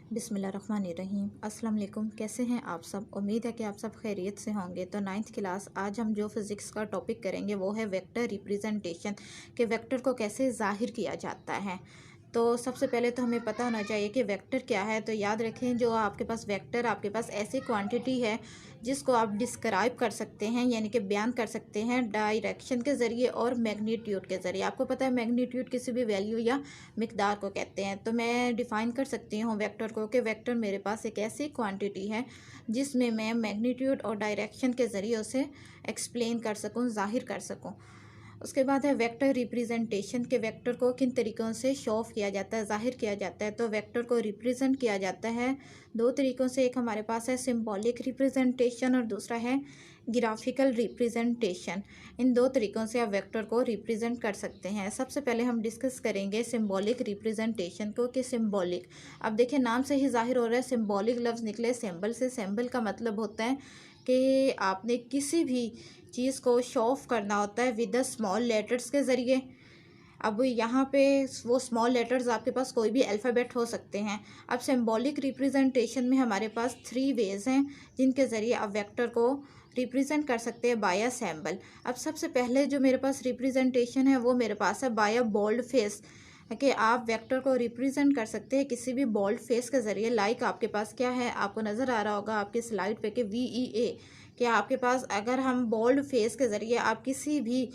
बिस्मिल्लाहिर्रहमानिर्रहीम। अस्सलाम वालेकुम। कैसे हैं आप सब? उम्मीद है कि आप सब खैरियत से होंगे। तो नाइन्थ क्लास आज हम जो फिज़िक्स का टॉपिक करेंगे वो है वेक्टर रिप्रेजेंटेशन, कि वेक्टर को कैसे ज़ाहिर किया जाता है। तो सबसे पहले तो हमें पता होना चाहिए कि वेक्टर क्या है। तो याद रखें, जो आपके पास वेक्टर, आपके पास ऐसी क्वांटिटी है जिसको आप डिस्क्राइब कर सकते हैं, यानी कि बयान कर सकते हैं डायरेक्शन के ज़रिए और मैग्नीट्यूड के ज़रिए। आपको पता है मैग्नीट्यूड किसी भी वैल्यू या मिकदार को कहते हैं। तो मैं डिफ़ाइन कर सकती हूँ वेक्टर को कि वेक्टर मेरे पास एक ऐसी क्वांटिटी है जिसमें मैं मैग्नीट्यूड और डायरेक्शन के ज़रिए उसे एक्सप्लेन कर सकूँ, ज़ाहिर कर सकूँ। उसके बाद है वेक्टर रिप्रेजेंटेशन, के वेक्टर को किन तरीक़ों से शो ऑफ किया जाता है, ज़ाहिर किया जाता है। तो वेक्टर को रिप्रेजेंट किया जाता है दो तरीक़ों से। एक हमारे पास है सिंबॉलिक रिप्रेजेंटेशन और दूसरा है ग्राफिकल रिप्रेजेंटेशन। इन दो तरीक़ों से आप वेक्टर को रिप्रेजेंट कर सकते हैं। सबसे पहले हम डिस्कस करेंगे सिंबॉलिक रिप्रेजेंटेशन को, कि सिंबॉलिक, अब देखिए नाम से ही ज़ाहिर हो रहा है, सिंबॉलिक लफ्ज़ निकले सिंबल से। सिंबल का मतलब होता है कि आपने किसी भी चीज़ को शो ऑफ करना होता है विद द स्मॉल लेटर्स के ज़रिए। अब यहाँ पे वो स्मॉल लेटर्स आपके पास कोई भी अल्फ़ाबेट हो सकते हैं। अब सिंबॉलिक रिप्रेजेंटेशन में हमारे पास 3 वेज़ हैं जिनके ज़रिए आप वेक्टर को रिप्रेजेंट कर सकते हैं बाय अ सिंबल। अब सबसे पहले जो मेरे पास रिप्रेजेंटेशन है वो मेरे पास है बाय अ बोल्ड फेस, कि आप वेक्टर को रिप्रेजेंट कर सकते हैं किसी भी बोल्ड फेस के ज़रिए। लाइक आपके पास क्या है, आपको नज़र आ रहा होगा आपकी स्लाइड पे कि VEA, कि आपके पास अगर हम बोल्ड फेस के ज़रिए आप किसी भी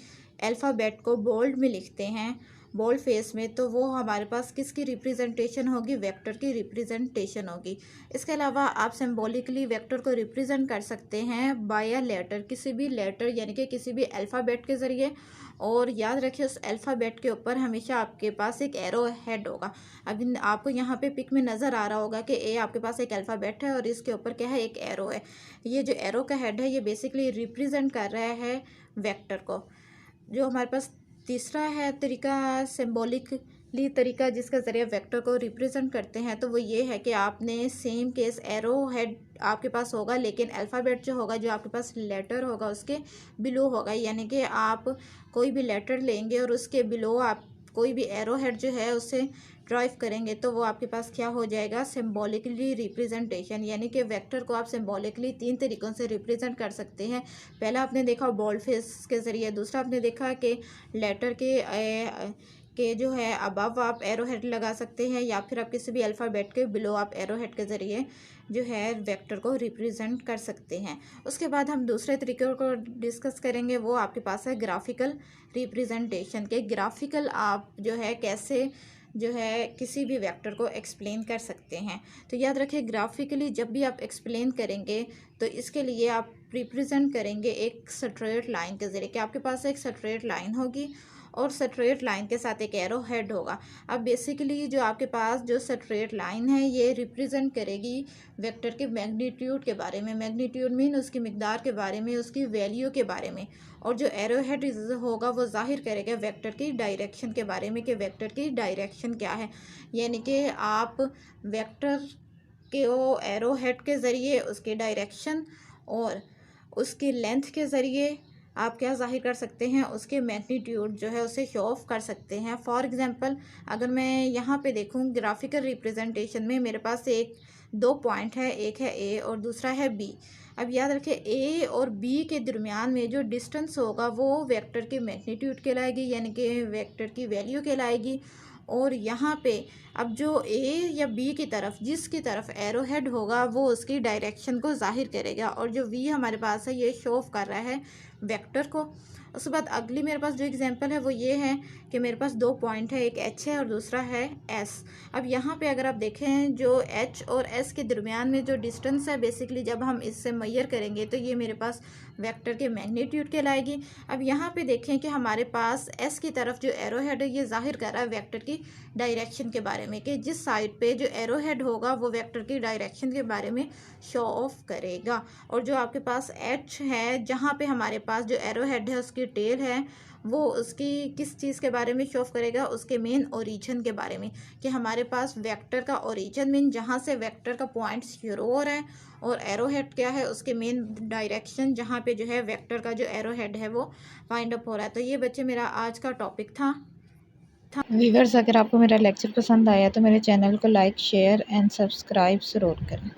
अल्फ़ाबेट को बोल्ड में लिखते हैं, बोल्ड फेस में, तो वो हमारे पास किसकी रिप्रेजेंटेशन होगी, वेक्टर की रिप्रेजेंटेशन होगी। इसके अलावा आप सिंबॉलिकली वेक्टर को रिप्रेजेंट कर सकते हैं बाय अ लेटर, किसी भी लेटर यानी कि किसी भी अल्फ़ाबेट के ज़रिए। और याद रखिए उस अल्फ़ाबेट के ऊपर हमेशा आपके पास एक एरो हेड होगा। अब आपको यहाँ पे पिक में नज़र आ रहा होगा कि ए आपके पास एक अल्फ़ाबेट है और इसके ऊपर क्या है, एक एरो है। ये जो एरो का हेड है ये बेसिकली रिप्रेजेंट कर रहा है वेक्टर को। जो हमारे पास तीसरा है तरीका, सिंबॉलिकली तरीका जिसके ज़रिए वेक्टर को रिप्रेजेंट करते हैं, तो वो ये है कि आपने सेम केस एरो हेड आपके पास होगा, लेकिन अल्फ़ाबेट जो होगा, जो आपके पास लेटर होगा उसके बिलो होगा। यानी कि आप कोई भी लेटर लेंगे और उसके बिलो आप कोई भी एरो हेड जो है उससे ड्राइव करेंगे, तो वो आपके पास क्या हो जाएगा, सिंबॉलिकली रिप्रेजेंटेशन। यानी कि वेक्टर को आप सिंबॉलिकली 3 तरीक़ों से रिप्रेजेंट कर सकते हैं। पहला आपने देखा बोल्ड फेस के ज़रिए, दूसरा आपने देखा कि लेटर के जो है अबव आप एरो हेड लगा सकते हैं, या फिर आप किसी भी अल्फ़ाबेट के बिलो आप एरो हेड के ज़रिए जो है वेक्टर को रिप्रेजेंट कर सकते हैं। उसके बाद हम दूसरे तरीक़ों को डिस्कस करेंगे, वो आपके पास है ग्राफिकल रिप्रेजेंटेशन, के ग्राफिकल आप जो है कैसे जो है किसी भी वेक्टर को एक्सप्लेन कर सकते हैं। तो याद रखिए ग्राफिकली जब भी आप एक्सप्लेन करेंगे तो इसके लिए आप रिप्रेजेंट करेंगे एक स्ट्रेट लाइन के ज़रिए, कि आपके पास एक स्ट्रेट लाइन होगी और स्ट्रेट लाइन के साथ एक एरो हेड होगा। अब बेसिकली जो आपके पास जो स्ट्रेट लाइन है ये रिप्रेजेंट करेगी वेक्टर के मैग्नीट्यूड के बारे में। मैग्नीट्यूड मीन उसकी मिकदार के बारे में, उसकी वैल्यू के बारे में। और जो एरो हेड होगा वो जाहिर करेगा वेक्टर की डायरेक्शन के बारे में, कि वेक्टर की डायरेक्शन क्या है। यानी कि आप वेक्टर के वो एरो हेड के ज़रिए उसकी डायरेक्शन और उसकी लेंथ के ज़रिए आप क्या ज़ाहिर कर सकते हैं, उसके मैग्नीट्यूड जो है उसे शो ऑफ कर सकते हैं। फॉर एग्ज़ाम्पल अगर मैं यहाँ पे देखूँ ग्राफिकल रिप्रेजेंटेशन में मेरे पास एक 2 पॉइंट है, एक है ए और दूसरा है बी। अब याद रखें ए और बी के दरमियान में जो डिस्टेंस होगा वो वेक्टर के मैग्नीट्यूड कहलाएगी, यानी कि वेक्टर की वैल्यू कहलाएगी। और यहाँ पे अब जो ए या बी की तरफ, जिसकी तरफ एरो हेड होगा वो उसकी डायरेक्शन को जाहिर करेगा, और जो वी हमारे पास है ये शो ऑफ कर रहा है वेक्टर को। उसके बाद अगली मेरे पास जो एग्जांपल है वो ये है कि मेरे पास 2 पॉइंट है, एक एच है और दूसरा है एस। अब यहाँ पे अगर आप देखें जो एच और एस के दरमियान में जो डिस्टेंस है, बेसिकली जब हम इससे मेजर करेंगे तो ये मेरे पास वेक्टर के मैग्नीट्यूड कहलाएगी। अब यहाँ पे देखें कि हमारे पास एस की तरफ जो एरो हेड है ये जाहिर कर रहा है वेक्टर की डायरेक्शन के बारे में, कि जिस साइड पे जो एरो हेड होगा वो वेक्टर की डायरेक्शन के बारे में शो ऑफ करेगा। और जो आपके पास एच है, जहाँ पे हमारे पास जो एरो हेड है उसकी टेल है, वो उसकी किस चीज़ के बारे में शो ऑफ करेगा, उसके मेन ओरिजिन के बारे में, कि हमारे पास वेक्टर का ओरिजिन मीन जहाँ से वेक्टर का पॉइंट शुरू हो रहा है, और एरो हेड क्या है, उसके मेन डायरेक्शन जहाँ पे जो है वेक्टर का जो एरो हेड है वो फाइंड अप हो रहा है। तो ये बच्चे मेरा आज का टॉपिक था। व्यूवर्स, अगर आपको मेरा लेक्चर पसंद आया तो मेरे चैनल को लाइक शेयर एंड सब्सक्राइब ज़रूर करें।